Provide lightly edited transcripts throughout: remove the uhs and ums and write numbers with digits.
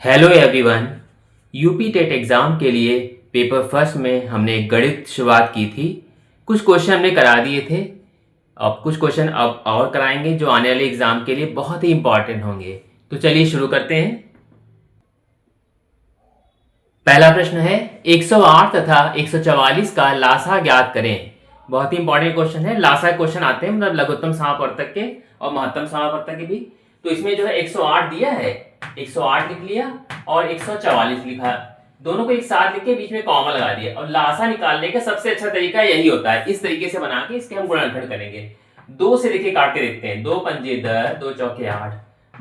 Hello everyone. UP TET exam के लिए paper first में हमने गणित शुरुआत की थी। कुछ क्वेश्चन हमने करा दिए थे। अब कुछ क्वेश्चन अब और कराएंगे जो आने वाले एग्ज़ाम के लिए बहुत ही इंपॉर्टेंट होंगे। तो चलिए शुरू करते हैं। पहला प्रश्न है 108 तथा 144 का लासा ज्ञात करें। बहुत ही इंपॉर्टेंट क्वेश्चन है। लासा क्वेश्चन आते हैं मतलब लघुत्तम समापवर्तक के और महत्तम समापवर्तक के भी। तो इसमें जो है 108 दिया है, 108 लिख लिया और 144 लिखा, दोनों को एक साथ लिख के बीच में कॉमा लगा दिया। और लासा निकालने का सबसे अच्छा तरीका यही होता है। इस तरीके से बना के इसके हम गुणनखंड करेंगे। 2 से देखिए काट के देखते हैं। 2 पंजे 10, 2 चौके 8,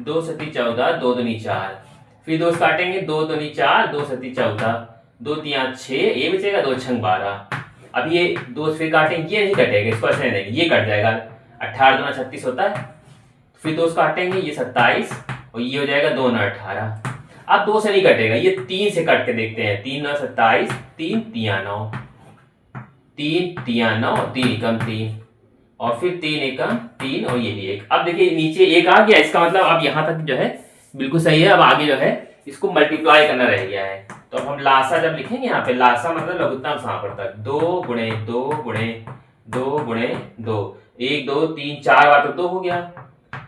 2 सती 14, 2 दूनी 4। फिर 2 काटेंगे, 2 दूनी 4, 2 सती 14, 2 तिया 6, ये बचेगा 2 छंग 12। अब ये 2 फिर काटेंगे, ये नहीं कटेगा, इसको ऐसे नहीं देंगे, ये कट जाएगा। 18 दूना 36 होता है। फिर 2 काटेंगे, ये 27 और ये हो जाएगा 2 9 18। अब 2 से नहीं कटेगा, ये 3 से कट के देखते हैं। 3 9 27, 3 तिया 9, 3 तिया 9, 3 एकम 3 और फिर 3 एकम 3 और ये भी 1। अब देखिए नीचे 1 आ गया, इसका मतलब अब यहां तक जो है बिल्कुल सही है। अब आगे जो है इसको मल्टीप्लाई करना रह गया है। तो अब हम लासा जब लिखेंगे यहाँ पे, लासा मतलब लघुत्तम समापवर्तक, 2 गुणे 2 गुणे 2 गुणे 2, 1 2 3 4 बार तो 2 हो गया,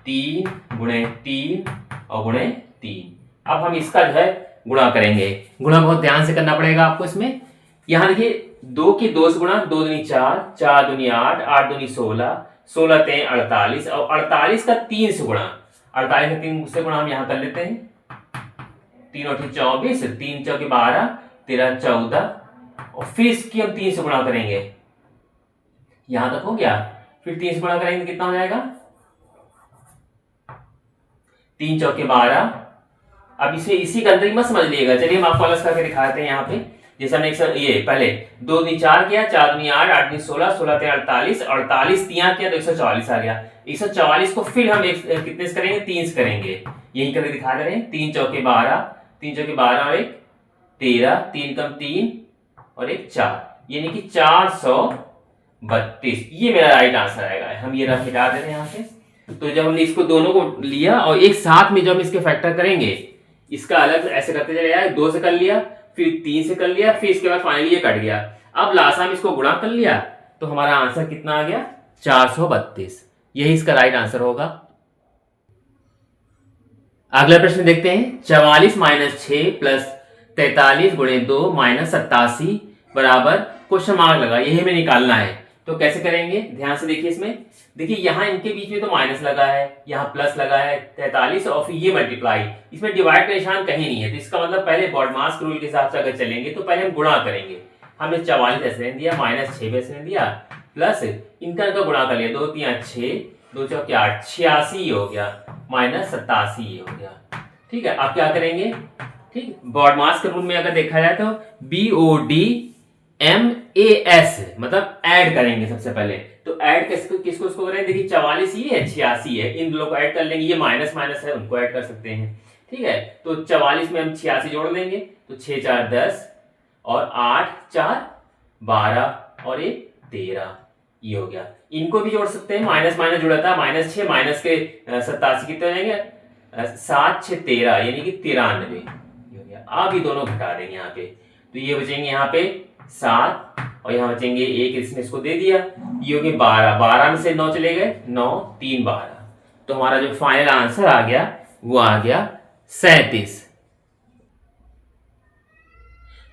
3 गुणे 3 और गुणे 3। अब हम इसका जो है गुणा करेंगे। गुणा बहुत ध्यान से करना पड़ेगा आपको इसमें। यहां देखिए 2 की 2 से गुणा, 2 दूनी 4, 4 दूनी 8, 8 दूनी 16, 16 3 48 और 48 का 3 से गुणा, 48 का 3 से गुणा हम यहां कर लेते हैं। 3 और 24, 3 चौके 12, 13 14 और फिर इसकी हम 3 से गुणा करेंगे। यहां तक हो गया। फिर 3 से गुणा करेंगे कितना हो जाएगा, 3 चौके 12। अब इसे इसी के अंदर ही मत समझ लीजिएगा। चलिए हम आपको अलग करके दिखाते हैं यहाँ पे। जैसे हमने ये पहले 2 दूनी 4 किया, 4 दूनी 8, 8 दूनी 16, 16 3 48, 48 तिया किया तो 144 आ गया। 144 को फिर हम कितने से करेंगे, 3 से करेंगे। यही करके दिखा दे रहे हैं। 3 चौके 12, 3 चौके 12 और 1 13, 3 कम 3 और 1 4, यानी कि 432। ये मेरा राइट आंसर आएगा। हम ये रफ हटा दे रहे हैं यहाँ से। तो जब हमने इसको दोनों को लिया और एक साथ में जब इसके फैक्टर करेंगे, इसका अलग ऐसे करते चले जाए। 2 से कर लिया, फिर 3 से कर लिया, फिर इसके बाद फाइनली ये कट गया। अब लासा में इसको गुणा कर लिया तो हमारा आंसर कितना आ गया, 432। यही इसका राइट आंसर होगा। अगला प्रश्न देखते हैं। 44 माइनस 6 प्लस 43 गुणे 2 माइनस 87 बराबर क्वेश्चन मार्क लगा, यही हमें निकालना है। तो कैसे करेंगे, ध्यान से देखिए। इसमें देखिए यहाँ इनके बीच में तो माइनस लगा है, यहाँ प्लस लगा है 43 और फिर ये मल्टीप्लाई। इसमें डिवाइड का निशान कहीं नहीं है, तो इसका मतलब पहले बॉडमास के रूल के हिसाब से अगर चलेंगे तो पहले हम गुणा करेंगे। हमने 44 ऐसे नहीं दिया, माइनस 6 ऐसे नहीं दिया, प्लस इनका गुणा कर लिया। 2 3 6, 2 चौके 8, 86 हो गया, माइनस 87 हो गया। ठीक है, आप क्या करेंगे, ठीक, बॉडमास के रूल में अगर देखा जाए तो BODMAS मतलब ऐड करेंगे सबसे पहले। तो ऐड किसको किसको उसको करें, देखिए 44 ये है, 86 है, इन दोनों को ऐड कर लेंगे। ये माइनस माइनस है, उनको ऐड कर सकते हैं। ठीक है, तो 44 में हम 86 जोड़ लेंगे तो 6 4 10 और 8 4 12 और 1 13, ये हो गया। इनको भी जोड़ सकते हैं, माइनस माइनस जुड़ा था, माइनस 6 माइनस के 87 कितने हो जाएंगे, 7 6 13 यानी कि 93 हो गया। अब ये दोनों घटा देंगे यहाँ पे, तो ये बचेंगे यहाँ पे 7 और यहाँ बचेंगे 1, इसने इसको दे दिया, ये हो गए 12, 12 में से 9 चले गए, 9 3 12। तो हमारा जो फाइनल आंसर आ गया वो आ गया 37।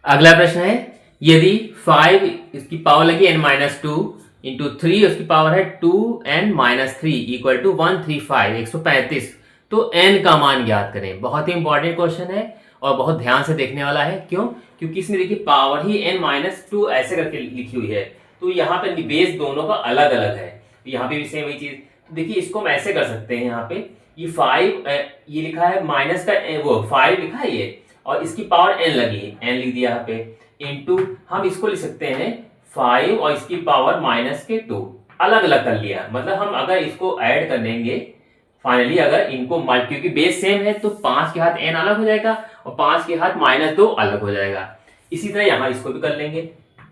अगला प्रश्न है, यदि 5 इसकी पावर लगी n-2 इंटू 3 उसकी पावर है 2n-3 इक्वल टू 135 135, तो n का मान ज्ञात करें। बहुत ही इंपॉर्टेंट क्वेश्चन है और बहुत ध्यान से देखने वाला है। क्यों, क्योंकि इसमें देखिए पावर ही n-2 ऐसे करके लिखी हुई है, तो यहाँ पे बेस दोनों का अलग अलग है। यहाँ पे भी सेम वही चीज। तो देखिए इसको हम ऐसे कर सकते हैं, यहाँ पे ये 5 ये लिखा है माइनस का वो 5 लिखा है ये, और इसकी पावर n लगी है, n लिख दिया यहाँ पे, इनटू हम इसको लिख सकते हैं 5 और इसकी पावर माइनस के 2, अलग अलग कर लिया। मतलब हम अगर इसको ऐड कर देंगे फाइनली, अगर इनको क्योंकि बेस सेम है तो 5 के हाथ n अलग हो जाएगा और 5 के हाथ -2 अलग हो जाएगा। इसी तरह यहाँ इसको भी कर लेंगे,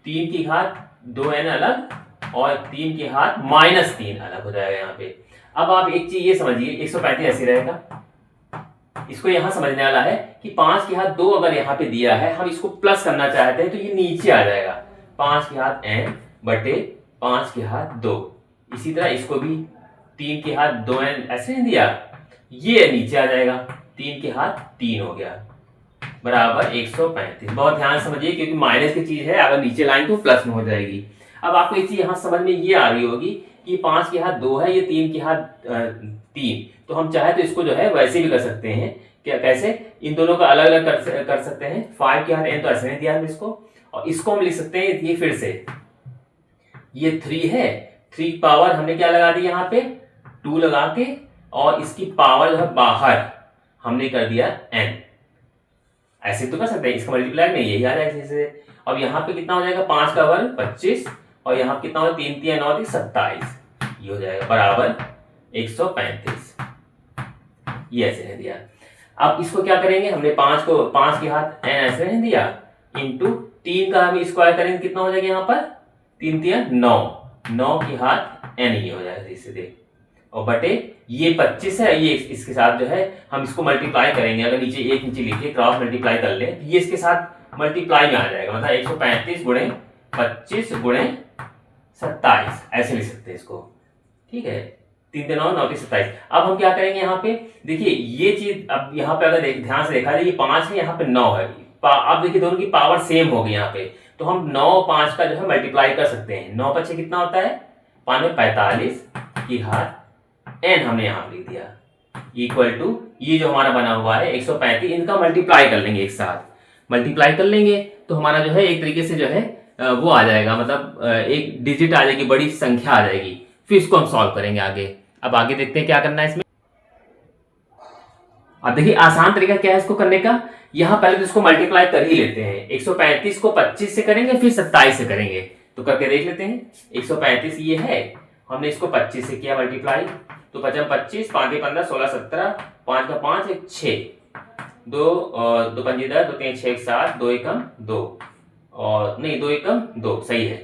3 की घात 2n अलग और 3 के हाथ -3 अलग हो जाएगा यहाँ पे। अब आप एक चीज ये समझिए, 135 ऐसे रहेगा, इसको यहाँ समझने वाला है कि 5 के हाथ 2 अगर यहाँ पे दिया है, हम इसको प्लस करना चाहते हैं तो ये नीचे आ जाएगा, 5 के हाथ n बटे 5 के हाथ 2। इसी तरह इसको भी 3 के हाथ 2n ऐसे नहीं दिया, ये नीचे आ जाएगा, 3 के हाथ 3 हो गया बराबर 135। बहुत ध्यान समझिए क्योंकि माइनस की चीज है, अगर नीचे लाइन तो प्लस में हो जाएगी। अब आपको एक चीज यहाँ समझ में ये आ रही होगी कि 5 के हाथ 2 है, ये 3 के हाथ 3, तो हम चाहे तो इसको जो है वैसे भी कर सकते हैं। क्या कैसे? इन दोनों का अलग अलग कर सकते हैं। 5 के हाथ n तो ऐसे नहीं दिया है इसको, और इसको हम लिख सकते हैं ये फिर से, ये 3 है, 3 पावर हमने क्या लगा दी यहाँ पे 2 लगा के, और इसकी पावर जो है बाहर हमने कर दिया n। ऐसे तो कर सकते हैं, इसका मल्टीप्लाई में यही आ जाएगा जैसे। अब यहाँ पे कितना हो जाएगा 5 का वर्ग 25, और यहाँ कितना हो 3 3 9 27, ये हो जाएगा बराबर 135। ये ऐसे नहीं दिया। अब इसको क्या करेंगे, हमने 5 के हाथ n ऐसे नहीं दिया, इंटू 3 का हम स्क्वायर करेंगे, कितना हो जाएगा यहाँ पर 3 3 9, 9 के हाथ n ये हो जाएगा सीधे, और बटे ये 25 है, ये इसके साथ जो है हम इसको मल्टीप्लाई करेंगे। अगर नीचे एक नीचे लिखे क्रॉस मल्टीप्लाई कर ले, ये इसके साथ मल्टीप्लाई में आ जाएगा, मतलब 135 गुणे 25 गुणे 27 ऐसे लिख सकते हैं इसको। ठीक है, 3 9 9 27। अब हम क्या करेंगे यहाँ पे, देखिए ये चीज, अब यहाँ पे अगर ध्यान से देखा जाए, ये 5 है, यहाँ पे 9 है। अब देखिए दोनों की पावर सेम होगी यहाँ पे, तो हम 9 5 का जो है मल्टीप्लाई कर सकते हैं। 9 5 कितना होता है 5 में 45 की घात n हमने यहाँ लिख दिया, इक्वल टू ये जो हमारा बना हुआ है 135, इनका मल्टीप्लाई कर लेंगे, एक साथ मल्टीप्लाई कर लेंगे तो हमारा जो है एक तरीके से जो है वो आ जाएगा, मतलब एक डिजिट आ जाएगी, बड़ी संख्या आ जाएगी। फिर इसको हम सॉल्व करेंगे आगे। अब आगे देखते हैं क्या करना है इसमें। अब देखिए आसान तरीका क्या है इसको करने का, यहाँ पहले तो इसको मल्टीप्लाई कर ही लेते हैं। 135 को 25 से करेंगे, फिर 27 से करेंगे, तो करके देख लेते हैं। 135 ये है, हमने इसको 25 से किया मल्टीप्लाई, तो 25 25 5 15 16 17, 5 का 5 1 6, 2 2 5 10, 2 3 6 7, 2 1 2, और नहीं 2 1 2 सही है,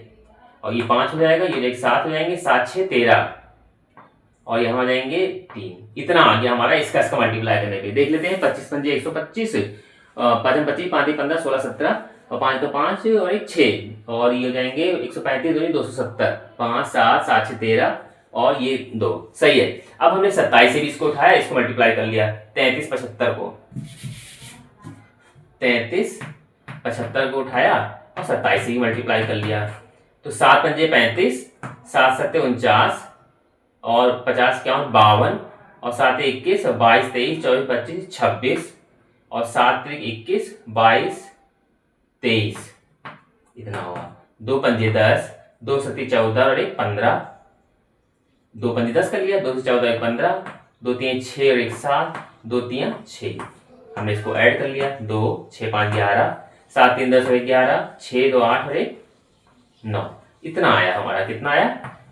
और ये 5 हो जाएगा, ये 7 हो जाएंगे, 7 6 13, और यहाँ हो जाएंगे 3। इतना आ गया हमारा इसका मल्टीप्लाई करने पे। देख लेते हैं 25 पंजे 125, 5 25 5 15 16 17, और 5 का 5 और 1 6, और ये हो जाएंगे 135 270, 5 7 7 6 13, और ये 2 सही है। अब हमने 27 से भी इसको उठाया, इसको मल्टीप्लाई कर लिया, 33 75 को 33 75 को उठाया और 27 से ही मल्टीप्लाई कर लिया, तो 7 पंजे 35, 7 7 49, और 50 क्या 52, और 7 21, 22 23 24 25 26, और 7 21 22 23, इतना होगा। 2 पंजे 10, 2 सत्ती 14 और 1 15, 2 पंजे 10 कर लिया, 2 से 14 1 15, 2 3 6 और 1 7, 2 3 6, हमने इसको ऐड कर लिया, 2 6 5 11, 7 3 10 और 11, 6 2 8 और 1 9, इतना आया हमारा। कितना आया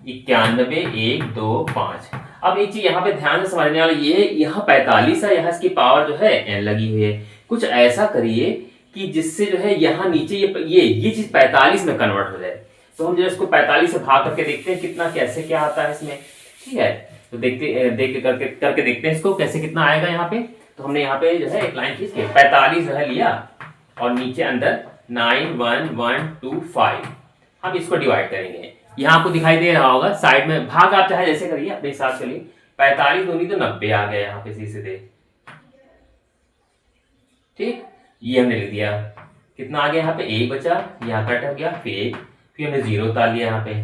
91 1 2 5। अब एक चीज यहाँ पे ध्यान से समझने वाला ये, यहाँ 45 है, यहाँ इसकी पावर जो है n लगी हुई है। कुछ ऐसा करिए कि जिससे जो है यहाँ नीचे ये चीज 45 में कन्वर्ट हो जाए। तो हम जो इसको 45 से भाग करके देखते हैं कितना कैसे क्या आता है इसमें। ठीक है, तो करके देखते हैं इसको कैसे कितना आएगा यहाँ पे। तो हमने यहाँ पे जो है एक लाइन खींच के 45 जो है लिया, और नीचे अंदर 9 1 1 2 5, हम इसको डिवाइड करेंगे। यहाँ आपको दिखाई दे रहा होगा साइड में भाग, आप चाहे जैसे करिए अपने हिसाब से लिए। 45 दूनी तो 90 आ गया यहाँ पे सीधे। ठीक, ये हमने लिख दिया। कितना आ गया यहाँ पे 1 बचा, यहाँ कट हो गया, फिर हमने 0 उतार लिया यहाँ पे।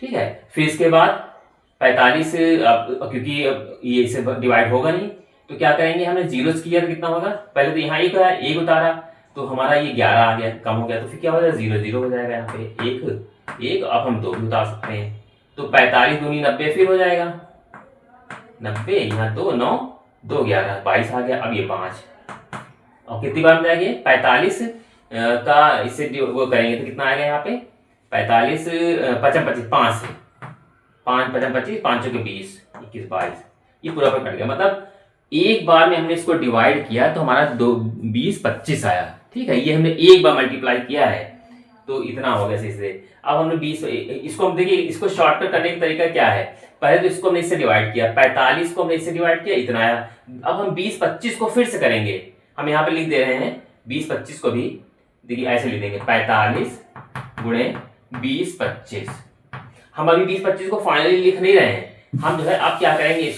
ठीक है, फिर इसके बाद 45 क्योंकि ये इससे डिवाइड होगा नहीं, तो क्या करेंगे, हमने 0 किया तो कितना होगा, पहले तो यहाँ 1 उतारा तो हमारा ये 11 आ गया, कम हो गया, तो फिर क्या हो जाएगा 0 0 हो जाएगा यहाँ पे 1 अब हम 2 भी उतार सकते हैं। तो 45 दूनी 90 फिर हो जाएगा 90, यहाँ 2 9 2 11 22 आ गया। अब ये 5, और कितनी बार में जाएंगे 45 का इससे वो करेंगे तो कितना आएगा यहाँ पे 45 55 25 5 से 5 55 25 5 के 20 21 22, ये पूरा पर कट गया। मतलब एक बार में हमने इसको डिवाइड किया तो हमारा 20 25 आया। ठीक है, ये हमने एक बार मल्टीप्लाई किया है, तो इतना हो गया सीधे। अब हमने 20, इसको हम देखिए, इसको शॉर्टकट करने का तरीका क्या है, पहले तो इसको हमने इससे डिवाइड किया, 45 को हमने इससे डिवाइड किया, इतना आया। अब हम 20-25 को फिर से करेंगे, हम यहाँ पे लिख दे रहे हैं 20-25 को भी, देखिए ऐसे लिख देंगे 45 गुणे 20-25। हम अभी 20-25 को फाइनली लिख नहीं रहे हैं, हम जो है अब क्या करेंगे,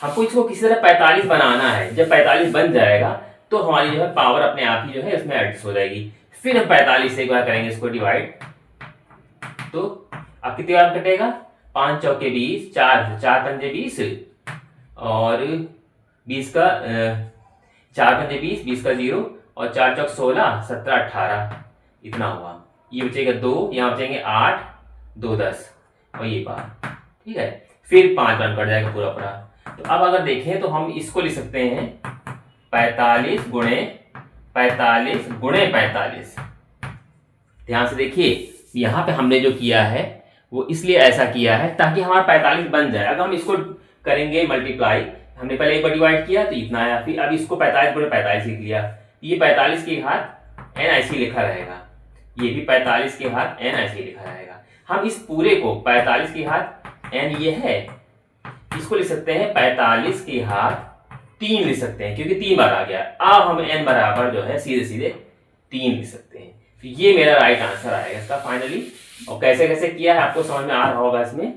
हमको इसको किसी तरह 45 बनाना है। जब 45 बन जाएगा तो हमारी जो है पावर अपने आप ही जो है इसमें एडजस्ट हो जाएगी। फिर हम 45 से एक बार करेंगे इसको डिवाइड, तो अब कितनी बार कटेगा, 5 चौके 20, 4 पंजे 20 और 20 का 4 पंजे 20, 20 का 0 और 4 चौक 16, 17 18, इतना हुआ। ये बचेगा 2, यहाँ बचेंगे 8, 2 10 और ये बार, ठीक है। फिर 5 बार कट जाएगा पूरा पूरा। तो अब अगर देखें तो हम इसको लिख सकते हैं 45 गुणे 45। ध्यान से देखिए, यहाँ पे हमने जो किया है वो इसलिए ऐसा किया है ताकि हमारा 45 बन जाए। अगर हम इसको करेंगे मल्टीप्लाई, हमने पहले एक बार डिवाइड किया तो इतना आया, फिर अब इसको 45 गुणे 45 लिख लिया, ये 45 के घात n ऐसे लिखा रहेगा, ये भी 45 के घात n ऐसे लिखा रहेगा। हम इस पूरे को 45 की घात n ये है, इसको लिख सकते हैं 45 की घात 3 लिख सकते हैं, क्योंकि 3 बार आ गया। अब हम n बराबर जो है सीधे सीधे 3 लिख सकते हैं। तो ये मेरा राइट आंसर आएगा इसका फाइनली। और कैसे कैसे किया है आपको समझ में आ रहा होगा इसमें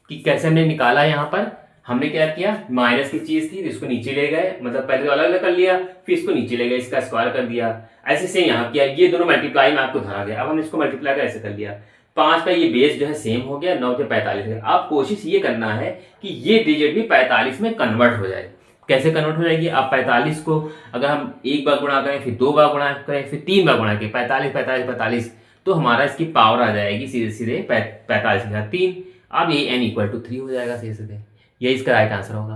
कि कैसे हमने निकाला। यहाँ पर हमने क्या किया, माइनस की चीज थी इसको नीचे ले गए, मतलब पहले तो अलग अलग कर लिया, फिर इसको नीचे ले गए, इसका स्क्वायर कर दिया, ऐसे से यहाँ किया, ये दोनों मल्टीप्लाई में आपको धरा गया। अब हमने इसको मल्टीप्लाई कर ऐसे कर लिया, 5 का ये बेस जो है सेम हो गया, 9 के 45 है। अब कोशिश ये करना है कि ये डिजिट भी 45 में कन्वर्ट हो जाए। कैसे कन्वर्ट हो जाएगी, आप 45 को अगर हम एक बार गुणा करें, फिर 2 बार गुणा करें, फिर 3 बार गुणा करें, 45 तो हमारा इसकी पावर आ जाएगी सीधे सीधे 45 में 3। अब ये n = 3 हो जाएगा सीधे सीधे, यही इसका राइट आंसर होगा।